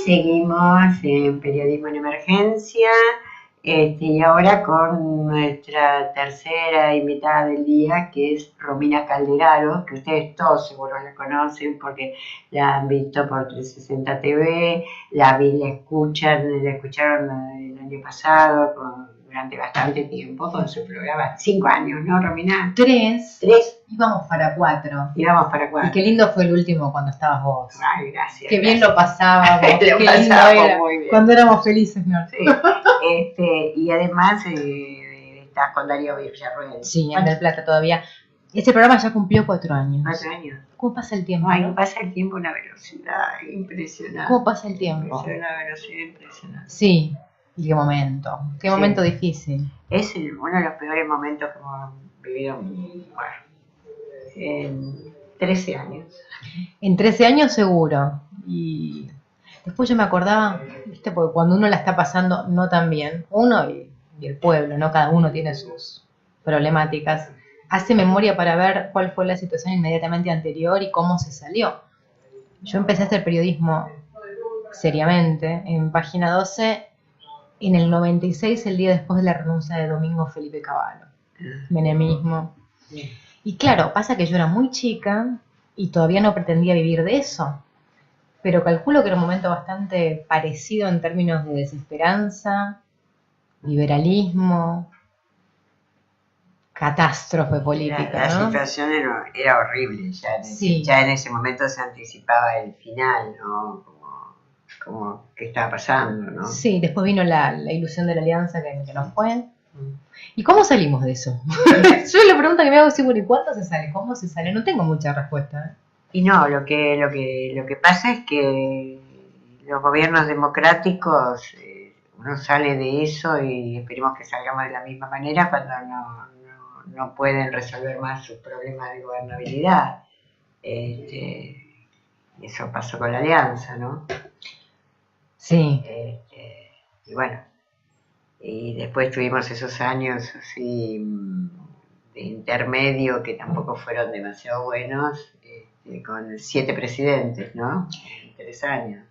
Seguimos en Periodismo en Emergencia, y ahora con nuestra tercera invitada del día, que es Romina Calderaro, que ustedes todos seguro la conocen porque la han visto por 360 TV, la escucharon el año pasado durante bastante tiempo con su programa. 5 años, ¿no, Romina? 3. 3. Íbamos para 4. Íbamos para 4. Y qué lindo fue el último cuando estabas vos. Ay, gracias. Qué bien lo pasábamos. Qué lindo era. Muy bien. Cuando éramos felices, ¿no? Sí. Y además estás con Darío Villarroel. Sí, en Del Plata todavía. Este programa ya cumplió 4 años. 4 años. ¿Cómo pasa el tiempo? Ay, pasa el tiempo a una velocidad impresionante. ¿Cómo pasa el tiempo? Es una velocidad impresionante. Sí. Y qué momento. Qué momento difícil. Es uno de los peores momentos que hemos vivido, en 13 años. En 13 años seguro. Y después yo me acordaba, ¿viste? Porque cuando uno la está pasando no tan bien, uno y el pueblo, ¿no? Cada uno tiene sus problemáticas. Hace memoria para ver cuál fue la situación inmediatamente anterior y cómo se salió. Yo empecé a hacer periodismo seriamente en Página 12 en el 96, el día después de la renuncia de Domingo Felipe Cavallo. Menemismo. Y claro, pasa que yo era muy chica y todavía no pretendía vivir de eso. Pero calculo que era un momento bastante parecido en términos de desesperanza, liberalismo, catástrofe política, La ¿no? situación era horrible, ya en ese momento se anticipaba el final, ¿no? Como qué estaba pasando, ¿no? Sí, después vino la ilusión de la alianza que no fue. ¿Y cómo salimos de eso? Yo la pregunta que me hago es, ¿y cuándo se sale? ¿Cómo se sale? No tengo mucha respuesta. Y no, lo que pasa es que los gobiernos democráticos, uno sale de eso y esperemos que salgamos de la misma manera cuando no pueden resolver más sus problemas de gobernabilidad. Eso pasó con la alianza, ¿no? Sí. Y bueno, y después tuvimos esos años así de intermedio que tampoco fueron demasiado buenos, con 7 presidentes, ¿no? En 3 años.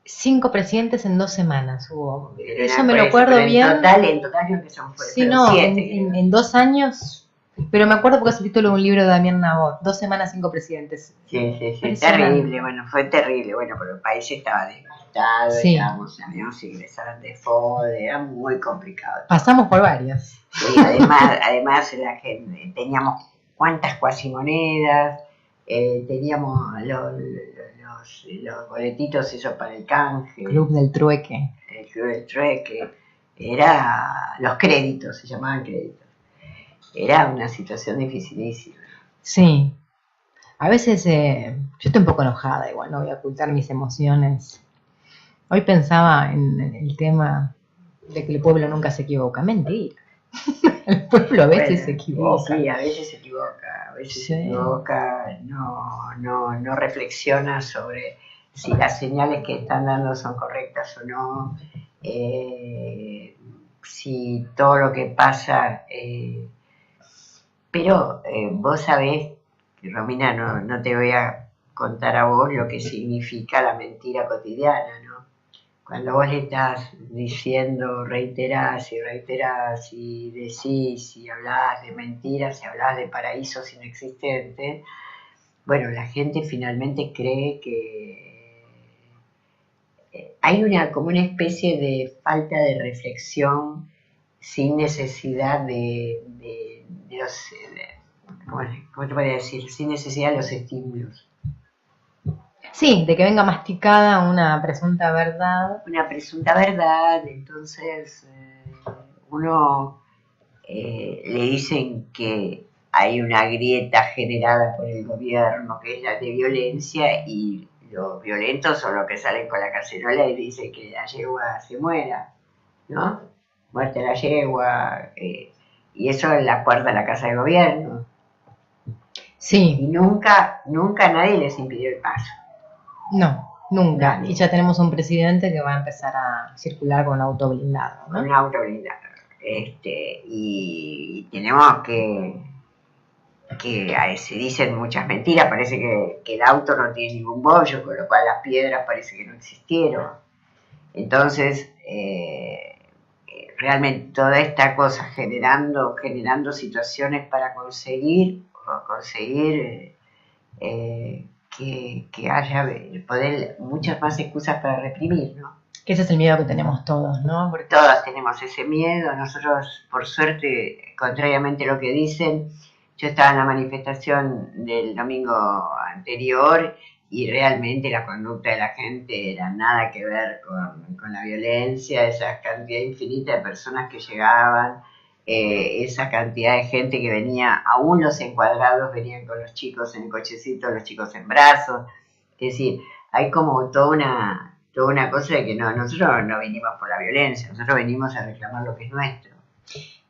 5 presidentes en 2 semanas hubo. Eso me Por lo acuerdo bien. En total creo que son Sí, no, 7. en 2 años. Pero me acuerdo porque es el título de un libro de Damián Nabot. 2 semanas, 5 presidentes. Sí, terrible, fue terrible. Bueno, pero el país estaba devastado, sí. Habíamos ingresado en default, era muy complicado. Pasamos por varias. Sí, además la gente, teníamos cuántas cuasimonedas, teníamos los boletitos esos para el canje. Club del Trueque. El Club del Trueque. Era los créditos, se llamaban créditos. Era una situación dificilísima. Sí. A veces yo estoy un poco enojada, igual no voy a ocultar mis emociones. Hoy pensaba en el tema de que el pueblo nunca se equivoca. Mentira. El pueblo a veces se equivoca. Sí, a veces se equivoca, no reflexiona sobre si las señales que están dando son correctas o no, si todo lo que pasa, pero vos sabés, Romina, no te voy a contar a vos lo que significa la mentira cotidiana, ¿no? Cuando vos le estás diciendo, reiterás y decís y hablás de mentiras y hablás de paraísos inexistentes, bueno, la gente finalmente cree que hay como una especie de falta de reflexión sin necesidad de los, ¿cómo te podría decir? Sin necesidad de los estímulos. Sí, de que venga masticada una presunta verdad. Una presunta verdad, entonces uno le dicen que hay una grieta generada por el gobierno, que es la de violencia, y los violentos son los que salen con la cacerola y dicen que la yegua se muera, ¿no? Muerte la yegua, y eso es la puerta a la casa de gobierno. Sí. Y nunca nadie les impidió el paso. No, nunca. Y ya tenemos un presidente que va a empezar a circular con un auto blindado, ¿no? Con un auto blindado. Y tenemos que se dicen muchas mentiras, parece que el auto no tiene ningún bollo, con lo cual las piedras parece que no existieron. Entonces, realmente toda esta cosa generando situaciones para conseguir que haya poder, muchas más excusas para reprimir, ¿no? Que ese es el miedo que tenemos todos, ¿no? Porque todas tenemos ese miedo. Nosotros, por suerte, contrariamente a lo que dicen, yo estaba en la manifestación del domingo anterior y realmente la conducta de la gente era nada que ver con la violencia, esa cantidad infinita de personas que llegaban, esa cantidad de gente que venía, aún los encuadrados venían con los chicos en el cochecito, los chicos en brazos. Es decir, hay como toda una cosa de que nosotros no vinimos por la violencia, nosotros venimos a reclamar lo que es nuestro.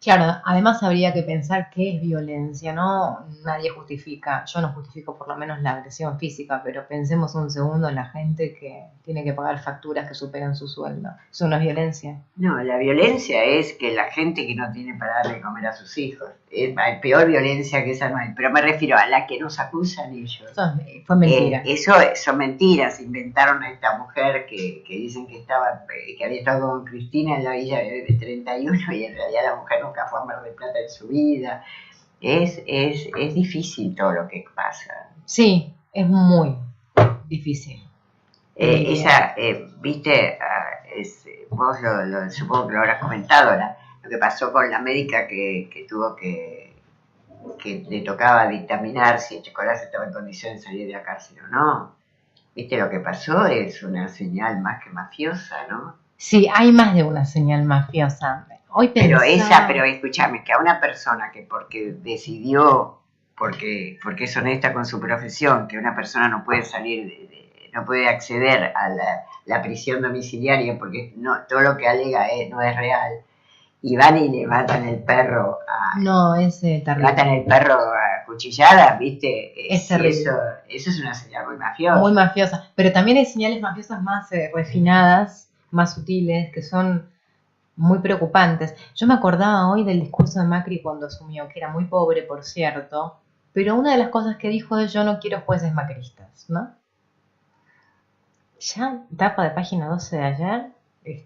Claro, además habría que pensar qué es violencia, ¿no? Nadie justifica, yo no justifico por lo menos la agresión física, pero pensemos un segundo en la gente que tiene que pagar facturas que superan su sueldo. ¿Eso no es violencia? No, la violencia es que la gente que no tiene para darle de comer a sus hijos. Hay peor violencia que esa no hay, pero me refiero a la que nos acusan ellos. Eso fue mentira. Eso son mentiras. Inventaron a esta mujer que dicen que había estado con Cristina en la Villa de 31 y en realidad la mujer nunca fue a Mar del Plata en su vida. Es difícil todo lo que pasa. Sí, es muy difícil. Viste, vos supongo que lo habrás comentado, lo que pasó con la médica que tuvo que le tocaba dictaminar si Echecolás estaba en condiciones de salir de la cárcel o no. Viste, lo que pasó es una señal más que mafiosa, ¿no? Sí, hay más de una señal mafiosa. Hoy pensaba... Pero escúchame, que a una persona que porque decidió, porque es honesta con su profesión, que una persona no puede salir no puede acceder a la prisión domiciliaria porque todo lo que alega no es real, y van y le matan el perro matan el perro a cuchilladas, ¿viste? Es terrible. Eso es una señal muy mafiosa. Muy mafiosa, pero también hay señales mafiosas más refinadas, más sutiles, que son muy preocupantes. Yo me acordaba hoy del discurso de Macri cuando asumió, que era muy pobre, por cierto, pero una de las cosas que dijo es: yo no quiero jueces macristas, ¿no? Ya, tapa de página 12 de ayer,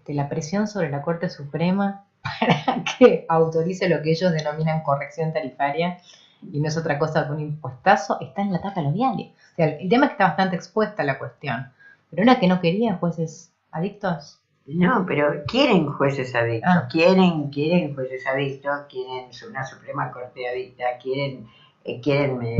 la presión sobre la Corte Suprema para que autorice lo que ellos denominan corrección tarifaria, y no es otra cosa que un impuestazo, está en la tapa de los diarios. O sea, el tema es que está bastante expuesta la cuestión, pero una que no quería jueces adictos. No, pero quieren jueces adictos, quieren jueces adictos, quieren una Suprema Corte adicta, quieren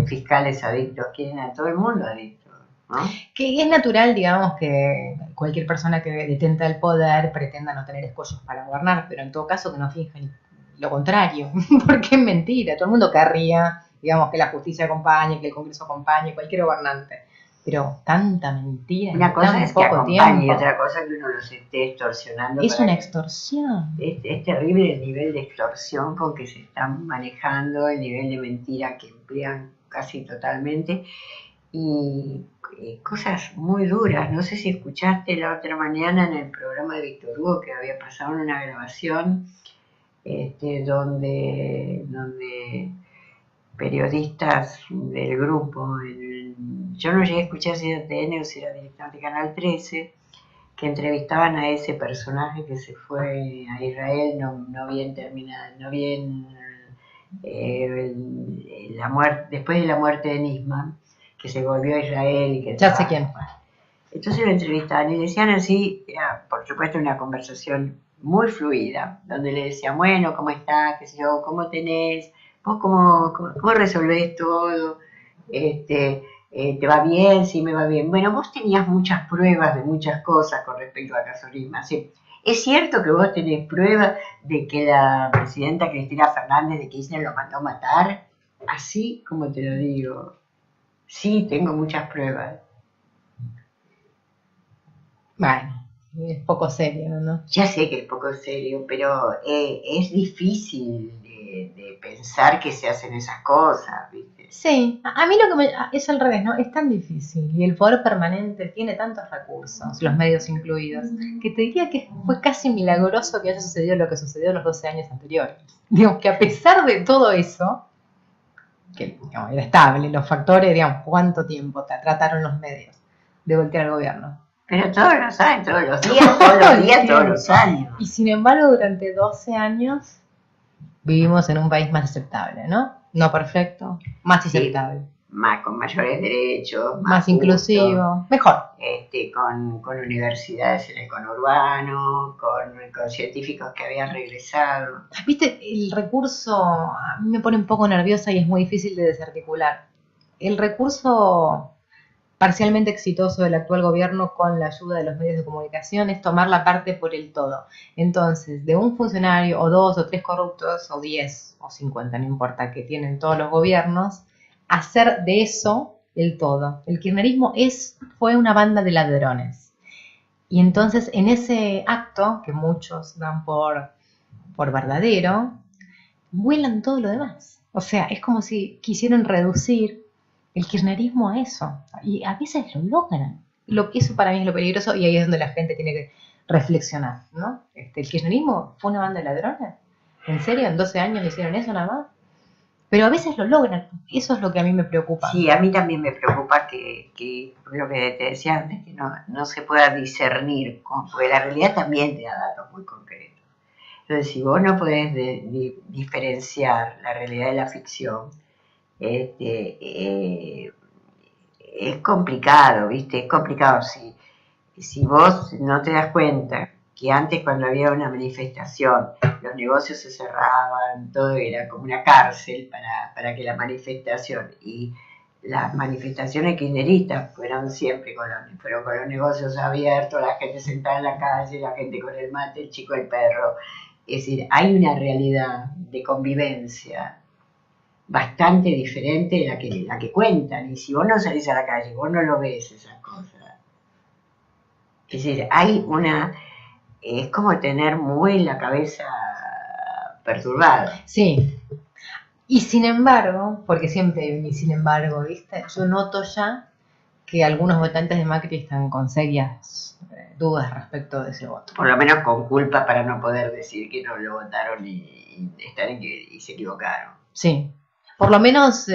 fiscales adictos, quieren a todo el mundo adicto. ¿No? Que es natural, digamos, que cualquier persona que detenta el poder pretenda no tener escollos para gobernar, pero en todo caso que no finjan lo contrario, porque es mentira. Todo el mundo querría, digamos, que la justicia acompañe, que el Congreso acompañe, cualquier gobernante, pero tanta mentira. Una cosa es que acompañe y otra cosa que uno los esté extorsionando. Es una extorsión. Es terrible el nivel de extorsión con que se están manejando, el nivel de mentira que emplean casi totalmente. Y cosas muy duras. No sé si escuchaste la otra mañana en el programa de Víctor Hugo que había pasado en una grabación donde periodistas del grupo, yo no llegué a escuchar si era TN o si era directamente Canal 13, que entrevistaban a ese personaje que se fue a Israel no bien terminada, no bien la muerte, después de la muerte de Nisman, que se volvió a Israel y que ya sé quién. Entonces lo entrevistaban y decían así, por supuesto una conversación muy fluida, donde le decían, bueno, ¿cómo estás? ¿Qué sé yo? ¿Cómo tenés? ¿Vos cómo resolvés todo? ¿Te va bien? Sí, me va bien. Bueno, vos tenías muchas pruebas de muchas cosas con respecto a Casorisma, ¿sí? ¿Es cierto que vos tenés pruebas de que la presidenta Cristina Fernández de Kirchner lo mandó a matar? Así como te lo digo. Sí, tengo muchas pruebas. Bueno, es poco serio, ¿no? Ya sé que es poco serio, pero es difícil de pensar que se hacen esas cosas, ¿viste? Sí, a mí lo que es al revés, ¿no? Es tan difícil y el poder permanente tiene tantos recursos, los medios incluidos, que te diría que fue casi milagroso que haya sucedido lo que sucedió en los 12 años anteriores. Digo, que a pesar de todo eso, que digamos, era estable, los factores, digamos, ¿cuánto tiempo trataron los medios de voltear al gobierno? Pero todos los años, todos los días, todos los años. Y sin embargo, durante 12 años vivimos en un país más aceptable, ¿no? No perfecto, más aceptable. Sí, más con mayores derechos, más inclusivo, mejor. Con universidades en el conurbano, con científicos que habían regresado. Viste, el recurso a mí me pone un poco nerviosa y es muy difícil de desarticular. El recurso parcialmente exitoso del actual gobierno con la ayuda de los medios de comunicación es tomar la parte por el todo. Entonces, de un funcionario o 2 o 3 corruptos o 10 o 50, no importa, que tienen todos los gobiernos, hacer de eso el todo. El kirchnerismo fue una banda de ladrones. Y entonces en ese acto, que muchos dan por verdadero, vuelan todo lo demás. O sea, es como si quisieran reducir el kirchnerismo a eso. Y a veces lo logran. Eso para mí es lo peligroso y ahí es donde la gente tiene que reflexionar, ¿no? ¿El kirchnerismo fue una banda de ladrones? ¿En serio? ¿En 12 años hicieron eso nada más? Pero a veces lo logran. Eso es lo que a mí me preocupa. Sí, a mí también me preocupa que lo que te decía antes, que no se pueda discernir, porque la realidad también te da datos muy concretos. Entonces, si vos no podés diferenciar la realidad de la ficción, es complicado, ¿viste? Es complicado. Si vos no te das cuenta que antes, cuando había una manifestación, los negocios se cerraban, todo era como una cárcel para que la manifestación, y las manifestaciones kirchneristas fueron con los negocios abiertos, la gente sentada en la calle, la gente con el mate, el chico, el perro. Es decir, hay una realidad de convivencia bastante diferente de la que cuentan, y si vos no salís a la calle, vos no lo ves esas cosas. Es decir, es como tener muy la cabeza perturbada. Sí. Y sin embargo, porque siempre hay un sin embargo, ¿viste? Yo noto ya que algunos votantes de Macri están con serias dudas respecto de ese voto. Por lo menos con culpa para no poder decir que no lo votaron y se equivocaron. Sí. Por lo menos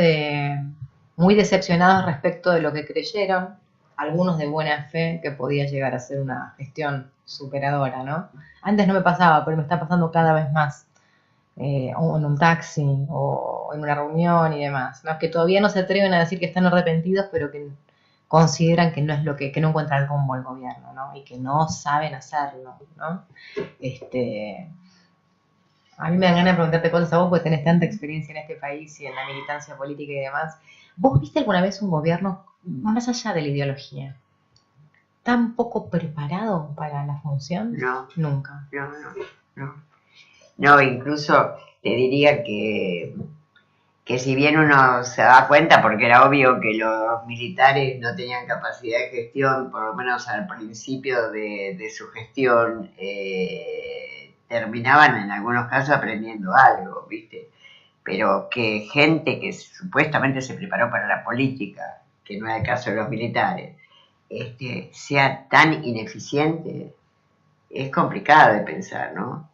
muy decepcionados respecto de lo que creyeron, algunos de buena fe que podía llegar a ser una gestión superadora, ¿no? Antes no me pasaba, pero me está pasando cada vez más. O en un taxi, o en una reunión y demás, ¿no? Que todavía no se atreven a decir que están arrepentidos, pero que consideran que no es que no encuentra el rumbo el gobierno, ¿no? Y que no saben hacerlo, ¿no? A mí me dan ganas de preguntarte cosas a vos, porque tenés tanta experiencia en este país y en la militancia política y demás. ¿Vos viste alguna vez un gobierno, más allá de la ideología, tan poco preparado para la función? No. Nunca. No, incluso te diría que si bien uno se da cuenta, porque era obvio que los militares no tenían capacidad de gestión, por lo menos al principio de su gestión, terminaban en algunos casos aprendiendo algo, ¿viste? Pero que gente que supuestamente se preparó para la política, que no era el caso de los militares, sea tan ineficiente, es complicado de pensar, ¿no?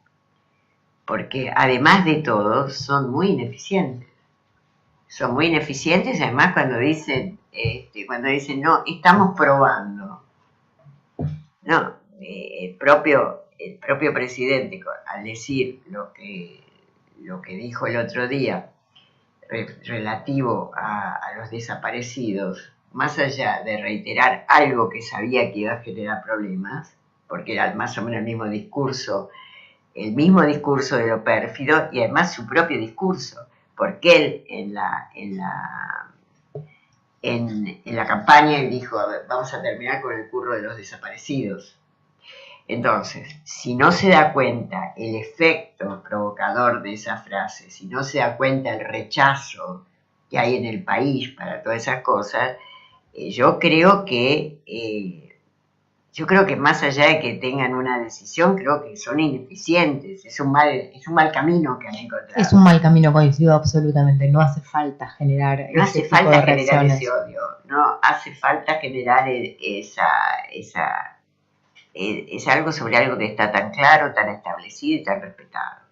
Porque además de todo, son muy ineficientes. Son muy ineficientes, además cuando dicen, no, estamos probando. No, el propio presidente, al decir lo que dijo el otro día relativo a los desaparecidos, más allá de reiterar algo que sabía que iba a generar problemas, porque era más o menos el mismo discurso de lo pérfido, y además su propio discurso, porque él en la campaña él dijo, a ver, vamos a terminar con el curro de los desaparecidos. Entonces, si no se da cuenta el efecto provocador de esa frase, si no se da cuenta el rechazo que hay en el país para todas esas cosas, yo creo que más allá de que tengan una decisión, creo que son ineficientes, es un mal camino que han encontrado. Es un mal camino, coincido absolutamente, no hace falta generar ese odio, no hace falta generar es algo sobre algo que está tan claro, tan establecido y tan respetado.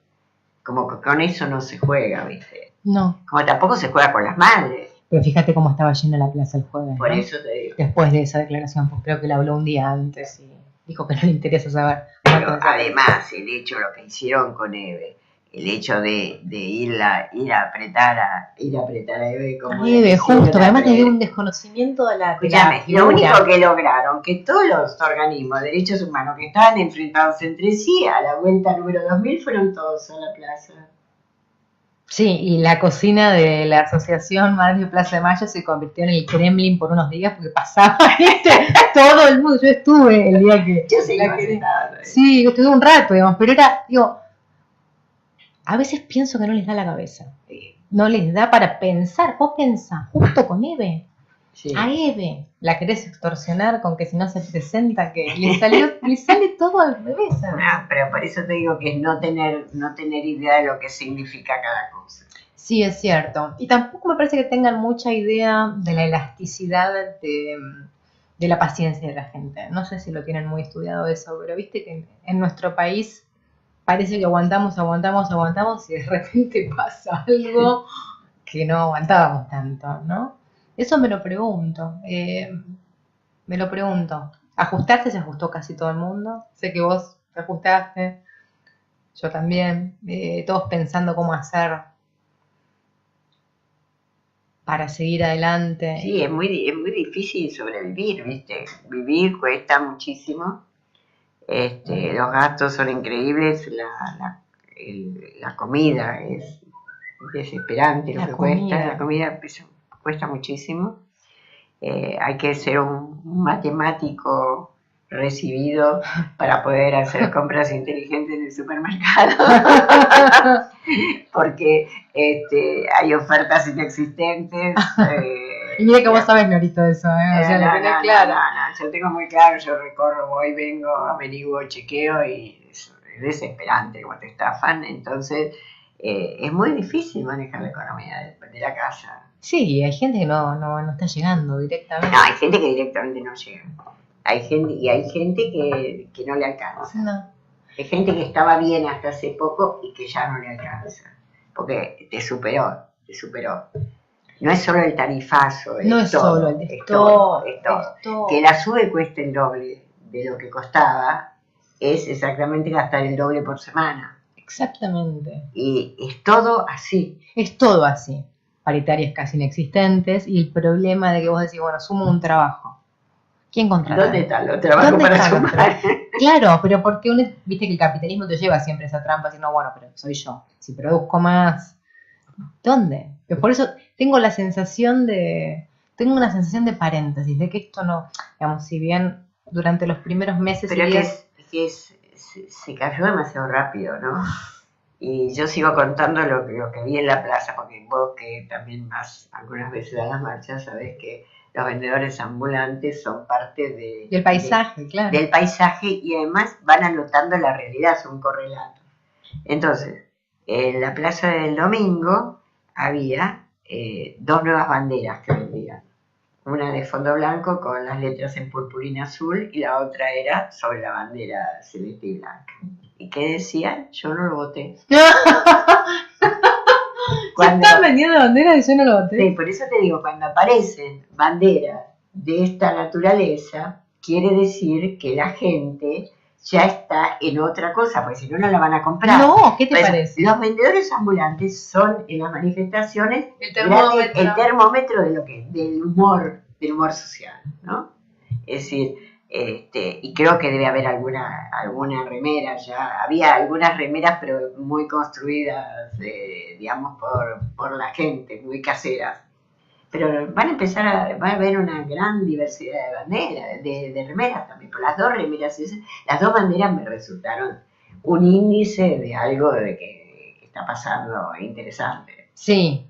como que con eso no se juega, ¿viste? No. Como tampoco se juega con las madres. Pero fíjate cómo estaba llena la plaza el jueves, Por ¿no? eso te digo. Después de esa declaración, pues creo que la habló un día antes y dijo que no le interesa saber. Pero además, el hecho, lo que hicieron con Eve, el hecho de ir a apretar a Eve como Eve, justo, además le dio un desconocimiento de la Escúchame, lo único que lograron, que todos los organismos de derechos humanos que estaban enfrentados entre sí a la vuelta número 2000 fueron todos a la plaza. Sí, y la cocina de la Asociación Madres de Plaza de Mayo se convirtió en el Kremlin por unos días porque pasaba todo el mundo. Yo estuve el día que... Yo sí, sí, estuve un rato, digamos, pero era, digo, a veces pienso que no les da la cabeza. No les da para pensar. Vos pensás, justo con Eve. Sí. A Eve la querés extorsionar con que si no se presenta, que le sale todo al revés. ¿Sabes? No, pero por eso te digo que es no tener idea de lo que significa cada cosa. Sí, es cierto. Y tampoco me parece que tengan mucha idea de la elasticidad de la paciencia de la gente. No sé si lo tienen muy estudiado eso, pero viste que en nuestro país parece que aguantamos y de repente pasa algo que no aguantábamos tanto, ¿no? Eso me lo pregunto. Ajustarse se ajustó casi todo el mundo. Sé que vos te ajustaste, yo también. Todos pensando cómo hacer para seguir adelante. Sí, es muy difícil sobrevivir, ¿viste? Vivir cuesta muchísimo. Los gastos son increíbles, la comida es desesperante lo que cuesta, la comida cuesta muchísimo. Hay que ser un matemático recibido para poder hacer compras inteligentes en el supermercado, porque hay ofertas inexistentes. Y mira que vos sabés, Norito, eso, ¿eh? O sea, no, yo tengo muy claro, yo recorro, voy, vengo, averiguo, chequeo y es desesperante como te estafan, entonces es muy difícil manejar la economía de la casa. Sí, hay gente que no está llegando directamente. No, hay gente que directamente no llega. Hay gente que no le alcanza. No. Hay gente que estaba bien hasta hace poco y que ya no le alcanza. Porque te superó. No es solo el tarifazo, no es solo el es todo. Que la SUBE cueste el doble de lo que costaba es exactamente gastar el doble por semana. Exactamente. Y es todo así. Es todo así. Paritarias casi inexistentes y el problema de que vos decís, bueno, sumo un trabajo. ¿Quién contrata? ¿Dónde están los trabajos para sumar? Claro, pero porque viste que el capitalismo te lleva siempre a esa trampa, diciendo, bueno, pero soy yo. Si produzco más, ¿dónde? Pero por eso tengo una sensación de paréntesis, de que esto no, digamos, si bien durante los primeros meses pero se cayó demasiado rápido, ¿no? Y yo sigo contando lo que vi en la plaza, porque vos que también vas algunas veces a las marchas, sabés que los vendedores ambulantes son parte del paisaje, claro. Del paisaje, y además van anotando la realidad, son correlatos. Entonces, en la plaza del domingo había 2 nuevas banderas que vendían. Una de fondo blanco con las letras en purpurina azul y la otra era sobre la bandera celeste y blanca. ¿Y qué decían? Yo no lo voté. Cuando están vendiendo banderas y yo no lo voté. Sí, por eso te digo, cuando aparecen banderas de esta naturaleza, quiere decir que la gente ya está en otra cosa, porque si no, no la van a comprar. No, ¿qué te parece? Los vendedores ambulantes son en las manifestaciones el termómetro del humor social, ¿no? Es decir, y creo que debe haber alguna remera ya. Había algunas remeras, pero muy construidas, digamos, por la gente, muy caseras. Pero va a haber una gran diversidad de banderas, de remeras también. Por las 2 remeras, las 2 banderas me resultaron un índice de algo de que está pasando interesante. Sí,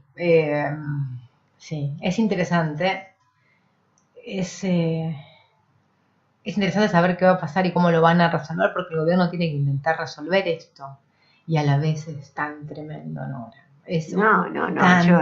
sí, es interesante. Es interesante saber qué va a pasar y cómo lo van a resolver, porque el gobierno tiene que intentar resolver esto. Y a la vez es tan tremendo, Nora. Eso, no,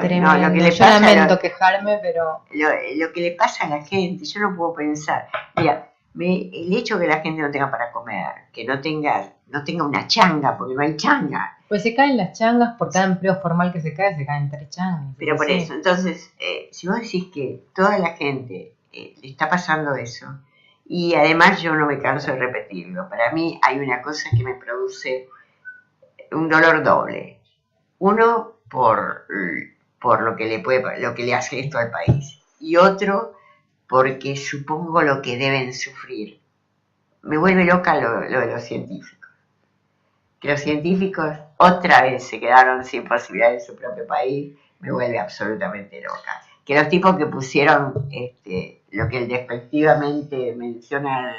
tremendo. Lo que le pasa, yo lamento quejarme, pero... Lo que le pasa a la gente, yo no puedo pensar. Mira, el hecho que la gente no tenga para comer, que no tenga no tenga una changa, porque no hay changa. Pues se caen las changas, por cada empleo formal que se caen 3 changas. Pero por Sí. eso, entonces, si vos decís que toda la gente le está pasando eso, y además yo no me canso de repetirlo, para mí hay una cosa que me produce un dolor doble. Uno, por lo que le hace esto al país, y otro, porque supongo lo que deben sufrir. Me vuelve loca lo de los científicos. Que los científicos otra vez se quedaron sin posibilidad en su propio país, me vuelve absolutamente loca. Que los tipos que pusieron lo que despectivamente menciona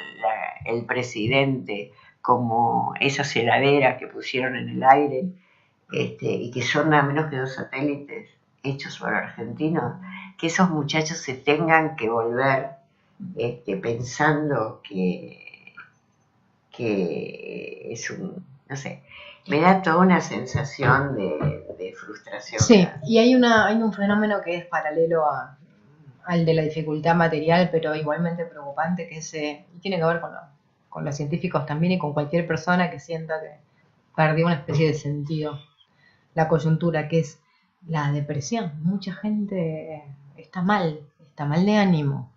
el presidente como esas heladeras que pusieron en el aire, y que son nada menos que 2 satélites hechos por argentinos, que esos muchachos se tengan que volver pensando que es un, no sé, me da toda una sensación de frustración. Sí, y hay un fenómeno que es paralelo al de la dificultad material, pero igualmente preocupante, que tiene que ver con los científicos también y con cualquier persona que sienta que perdió una especie de sentido. La coyuntura, que es la depresión. Mucha gente está mal de ánimo.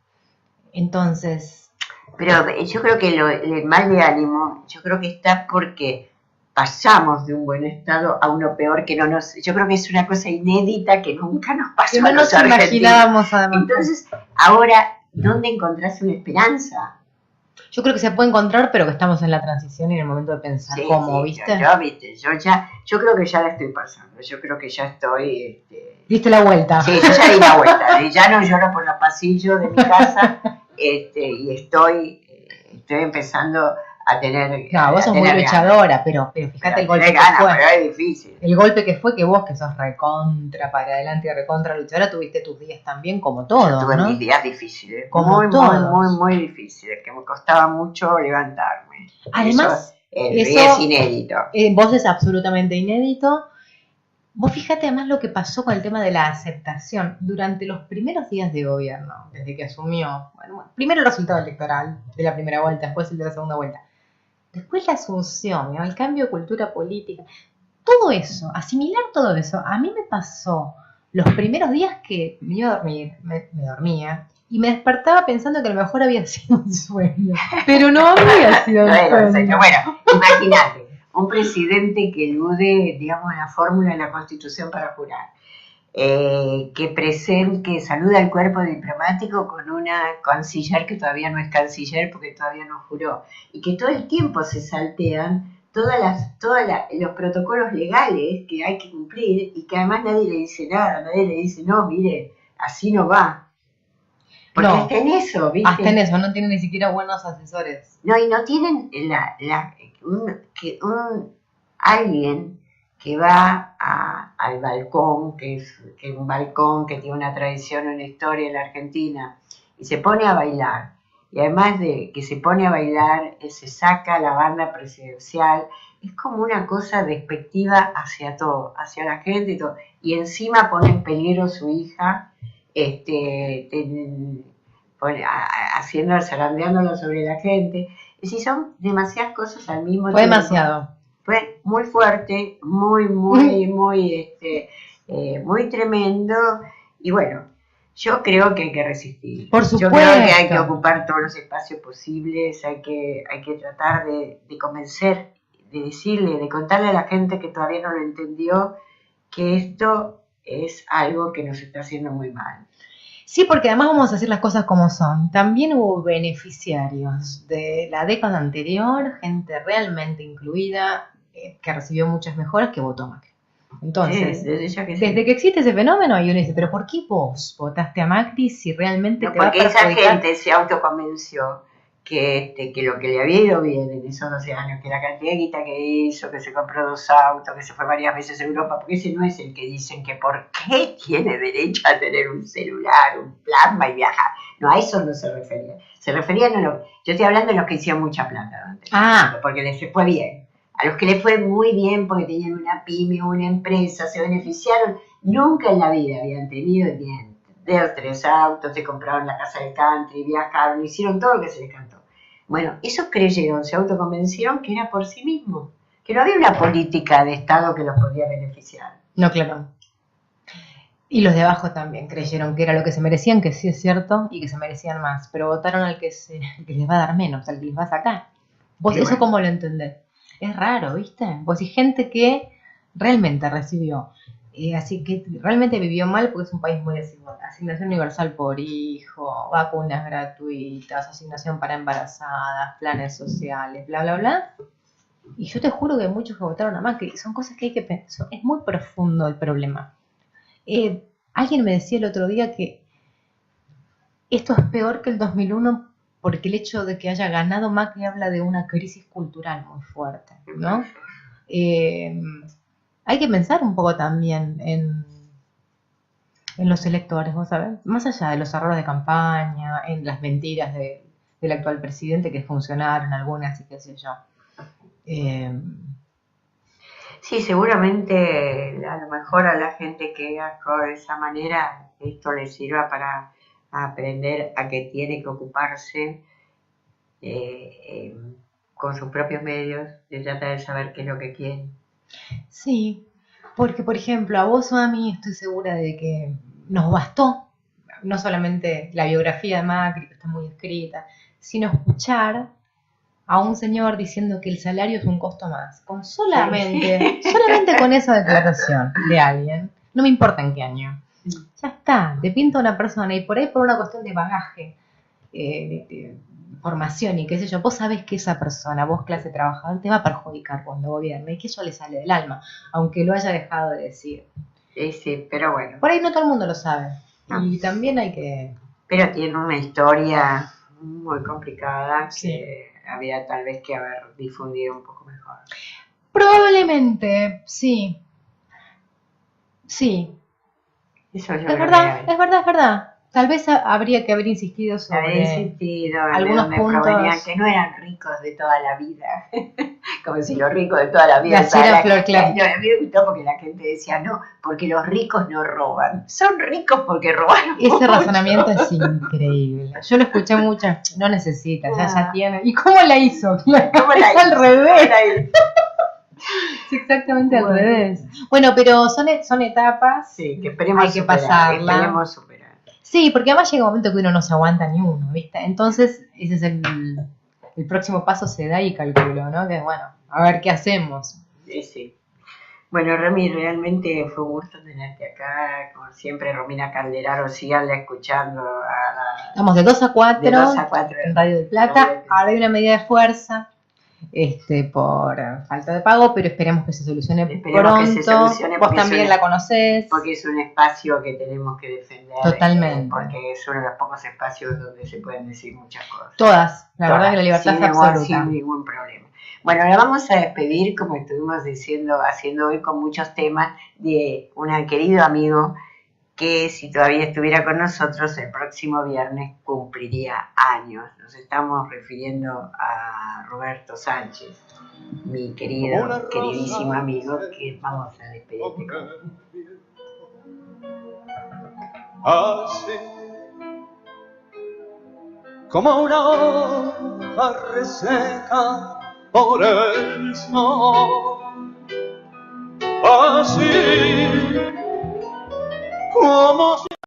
Entonces... Pero yo creo que el mal de ánimo, yo creo que está porque pasamos de un buen estado a uno peor que no nos... Yo creo que es una cosa inédita que nunca nos pasó no a los nos imaginábamos, además. Entonces, ahora, ¿dónde encontrás una esperanza? Yo creo que se puede encontrar, pero que estamos en la transición y en el momento de pensar cómo, ¿viste? Yo creo que ya la estoy pasando. Yo creo que ya estoy... ¿Diste la vuelta? Sí, yo ya di la vuelta. Ya no lloro por los pasillos de mi casa y estoy empezando a tener... No, vos sos muy luchadora, pero fíjate el golpe que fue. Pero es difícil. El golpe que fue que vos, que sos recontra para adelante y recontra luchadora, tuviste tus días también como todos, tuve ¿no? mis días difíciles, como muy difíciles, que me costaba mucho levantarme. Además, eso es inédito. Vos es absolutamente inédito. Vos fíjate además lo que pasó con el tema de la aceptación durante los primeros días de gobierno, desde que asumió, primero el resultado electoral de la primera vuelta, después el de la segunda vuelta, después la asunción, el cambio de cultura política, todo eso, asimilar todo eso, a mí me pasó los primeros días que me iba a dormir, me dormía, y me despertaba pensando que a lo mejor había sido un sueño, pero no había sido un sueño. Bueno, imagínate. Un presidente que elude, digamos, la fórmula de la Constitución para jurar, que saluda al cuerpo diplomático con una canciller que todavía no es canciller porque todavía no juró, y que todo el tiempo se saltean todos los protocolos legales que hay que cumplir y que además nadie le dice nada, nadie le dice, no, mire, así no va. Porque no, hasta en eso, ¿viste? Hasta en eso, no tienen ni siquiera buenos asesores. No, y no tienen alguien que va al balcón, que es un balcón que tiene una tradición, una historia en la Argentina, y se pone a bailar. Y además de que se pone a bailar, se saca la banda presidencial. Es como una cosa despectiva hacia todo, hacia la gente y todo. Y encima pone en peligro a su hija, zarandeándolo sobre la gente. Es decir, son demasiadas cosas al mismo tiempo. Fue demasiado. Fue muy fuerte, muy tremendo. Y bueno, yo creo que hay que resistir. Por supuesto. Yo creo que hay que ocupar todos los espacios posibles, hay que tratar de convencer, de decirle, de contarle a la gente que todavía no lo entendió, que esto es algo que nos está haciendo muy mal. Sí, porque además vamos a decir las cosas como son. También hubo beneficiarios de la década anterior, gente realmente incluida, que recibió muchas mejoras, que votó Macri. Entonces, desde que existe ese fenómeno, y uno dice, ¿pero por qué vos votaste a Macri si realmente te va a perjudicar? Porque esa gente se autoconvenció que lo que le había ido bien en esos 12 años, que la cantidad de guita que hizo, que se compró 2 autos, que se fue varias veces a Europa, porque ese no es el que dicen que por qué tiene derecho a tener un celular, un plasma y viajar. No, a eso no se refería. Se referían yo estoy hablando de los que hicieron mucha plata antes, porque les fue bien. A los que les fue muy bien porque tenían una pyme, una empresa, se beneficiaron, nunca en la vida habían tenido bien. 2 o 3 autos, se compraron la casa del country, viajaron, hicieron todo lo que se les cantó. Bueno, esos creyeron, se autoconvencieron que era por sí mismos, que no había una política de Estado que los podía beneficiar. No, claro. Y los de abajo también creyeron que era lo que se merecían, que sí es cierto, y que se merecían más, pero votaron al que les va a dar menos, al que les va a sacar. ¿Vos eso cómo lo entendés? Es raro, ¿viste? Vos y gente que realmente recibió, así que realmente vivió mal porque es un país muy desigual. Asignación universal por hijo, vacunas gratuitas, asignación para embarazadas, planes sociales, bla, bla, bla. Y yo te juro que hay muchos que votaron a Macri, son cosas que hay que pensar, es muy profundo el problema. Alguien me decía el otro día que esto es peor que el 2001 porque el hecho de que haya ganado Macri habla de una crisis cultural muy fuerte, ¿no? Hay que pensar un poco también en los electores, ¿vos sabés? Más allá de los errores de campaña, en las mentiras del actual presidente que funcionaron algunas y qué sé yo. Sí, seguramente a lo mejor a la gente que actúa de esa manera esto le sirva para aprender a que tiene que ocuparse con sus propios medios de tratar de saber qué es lo que quiere. Sí, porque por ejemplo a vos o a mí estoy segura de que nos bastó no solamente la biografía de Macri, que está muy escrita, sino escuchar a un señor diciendo que el salario es un costo más, solamente con esa declaración de alguien, no me importa en qué año, ya está, te pinta una persona y por ahí por una cuestión de bagaje, de formación y qué sé yo, vos sabés que esa persona, vos clase trabajadora, te va a perjudicar cuando gobierne y que eso le sale del alma, aunque lo haya dejado de decir. Sí, pero bueno. Por ahí no todo el mundo lo sabe y también hay que... Pero tiene una historia muy complicada que había tal vez que haber difundido un poco mejor. Probablemente, sí. Sí. Eso yo es verdad. Tal vez habría que haber insistido sobre algunos puntos que no eran ricos de toda la vida. Como si los ricos de toda la vida... A mí me gustó porque la gente decía, no, porque los ricos no roban. Son ricos porque robaron. Ese razonamiento es increíble. Yo lo escuché mucho. No necesitas, ya tiene. ¿Y cómo la hizo? ¿Cómo la hizo? Al revés. Es exactamente al revés. Bueno, pero son etapas. Sí, que esperemos hay que pasarla. Esperemos superar. Sí, porque además llega un momento que uno no se aguanta ni uno, ¿viste? Entonces, ese es el próximo paso se da y calculo, ¿no? Que bueno, a ver qué hacemos. Sí. Bueno, Rami, realmente fue un gusto tenerte acá. Como siempre, Romina Calderaro, síganla escuchando. Estamos de 2 a 4, de 2 a 4 en Radio del Plata. Ahora hay una medida de fuerza por falta de pago, pero esperemos que se solucione pronto. Que se solucione. Vos también la conocés. Porque es un espacio que tenemos que defender. Totalmente. Porque es uno de los pocos espacios donde se pueden decir muchas cosas. Todas. La verdad que la libertad es absoluta. Sin ningún problema. Bueno, ahora vamos a despedir, como estuvimos haciendo hoy con muchos temas, de un querido amigo que si todavía estuviera con nosotros el próximo viernes cumpliría años. Nos estamos refiriendo a Roberto Sánchez, mi queridísimo amigo, que vamos a despedirte con. Así como una hoja reseca por el sol, así como si